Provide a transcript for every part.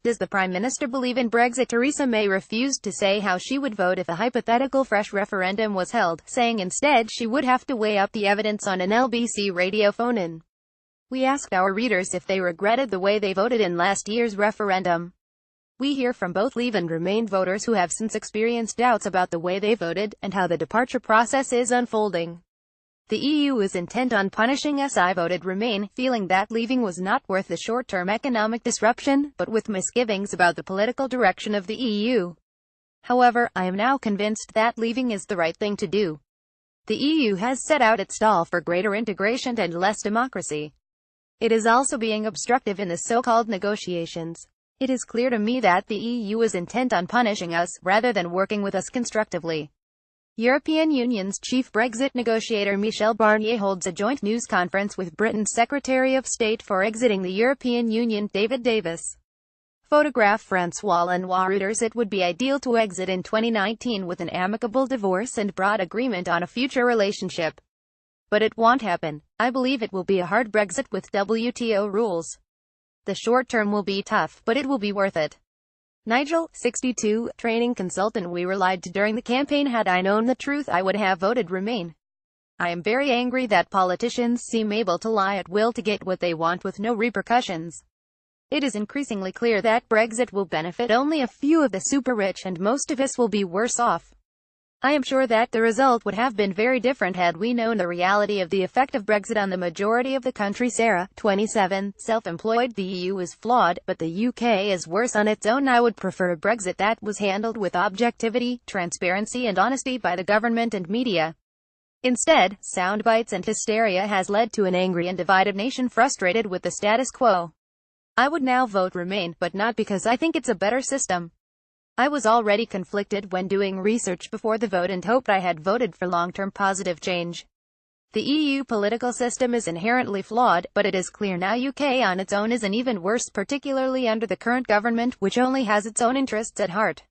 Does the Prime Minister believe in Brexit? Theresa May refused to say how she would vote if a hypothetical fresh referendum was held, saying instead she would have to weigh up the evidence on an LBC radio phone-in. We asked our readers if they regretted the way they voted in last year's referendum. We hear from both Leave and Remain voters who have since experienced doubts about the way they voted, and how the departure process is unfolding. The EU is intent on punishing us. I voted Remain, feeling that leaving was not worth the short-term economic disruption, but with misgivings about the political direction of the EU. However, I am now convinced that leaving is the right thing to do. The EU has set out its stall for greater integration and less democracy. It is also being obstructive in the so-called negotiations. It is clear to me that the EU is intent on punishing us, rather than working with us constructively. European Union's chief Brexit negotiator Michel Barnier holds a joint news conference with Britain's Secretary of State for exiting the European Union, David Davis. Photograph François Lenoir. Readers, it would be ideal to exit in 2019 with an amicable divorce and broad agreement on a future relationship. But it won't happen. I believe it will be a hard Brexit with WTO rules. The short term will be tough, but it will be worth it. Nigel, 62, training consultant. We were lied to during the campaign. Had I known the truth, I would have voted Remain. I am very angry that politicians seem able to lie at will to get what they want with no repercussions. It is increasingly clear that Brexit will benefit only a few of the super rich, and most of us will be worse off. I am sure that the result would have been very different had we known the reality of the effect of Brexit on the majority of the country. Sarah, 27, self-employed. The EU is flawed, but the UK is worse on its own. I would prefer a Brexit that was handled with objectivity, transparency and honesty by the government and media. Instead, soundbites and hysteria has led to an angry and divided nation frustrated with the status quo. I would now vote Remain, but not because I think it's a better system. I was already conflicted when doing research before the vote and hoped I had voted for long-term positive change. The EU political system is inherently flawed, but it is clear now UK on its own is an even worse, particularly under the current government, which only has its own interests at heart.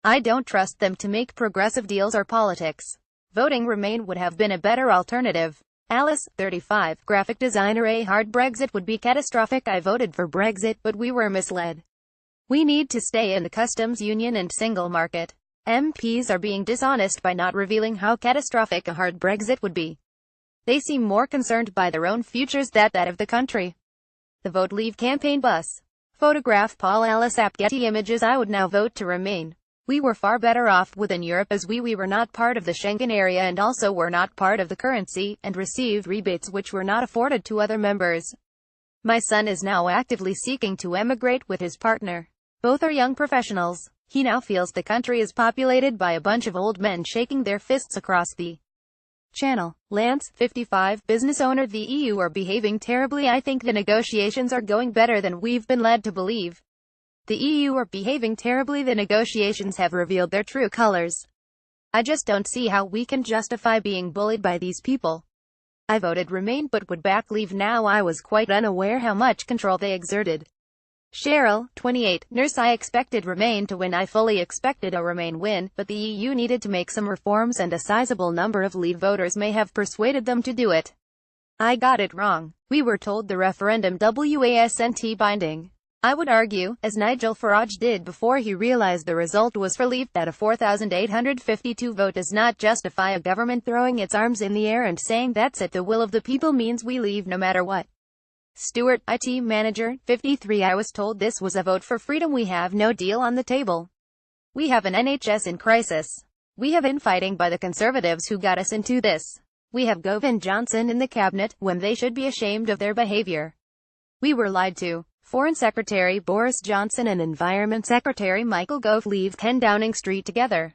I don't trust them to make progressive deals or politics. Voting Remain would have been a better alternative. Alice, 35, graphic designer. A hard Brexit would be catastrophic. I voted for Brexit, but we were misled. We need to stay in the customs union and single market. MPs are being dishonest by not revealing how catastrophic a hard Brexit would be. They seem more concerned by their own futures than that of the country. The Vote Leave campaign bus. Photograph Paul Ellis. Getty Images. I would now vote to Remain. We were far better off within Europe, as we were not part of the Schengen area and also were not part of the currency, and received rebates which were not afforded to other members. My son is now actively seeking to emigrate with his partner. Both are young professionals. He now feels the country is populated by a bunch of old men shaking their fists across the channel. Lance, 55, business owner. The EU are behaving terribly. I think the negotiations are going better than we've been led to believe. The EU are behaving terribly. The negotiations have revealed their true colors. I just don't see how we can justify being bullied by these people. I voted Remain but would back Leave now. I was quite unaware how much control they exerted. Cheryl, 28, nurse. I expected Remain to win. I fully expected a Remain win, but the EU needed to make some reforms and a sizable number of Leave voters may have persuaded them to do it. I got it wrong. We were told the referendum wasn't binding. I would argue, as Nigel Farage did before he realized the result was for Leave, that a 4,852 vote does not justify a government throwing its arms in the air and saying that's it. The will of the people means we leave no matter what. Stuart, IT manager, 53. I was told this was a vote for freedom. We have no deal on the table. We have an NHS in crisis. We have infighting by the Conservatives who got us into this. We have Gove and Johnson in the cabinet, when they should be ashamed of their behavior. We were lied to. Foreign Secretary Boris Johnson and Environment Secretary Michael Gove leave 10 Downing Street together.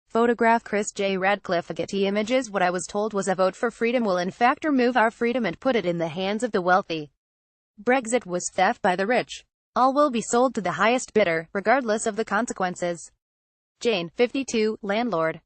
Photograph Chris J. Radcliffe. Getty Images. What I was told was a vote for freedom will in fact remove our freedom and put it in the hands of the wealthy. Brexit was theft by the rich. All will be sold to the highest bidder, regardless of the consequences. Jane, 52, landlord.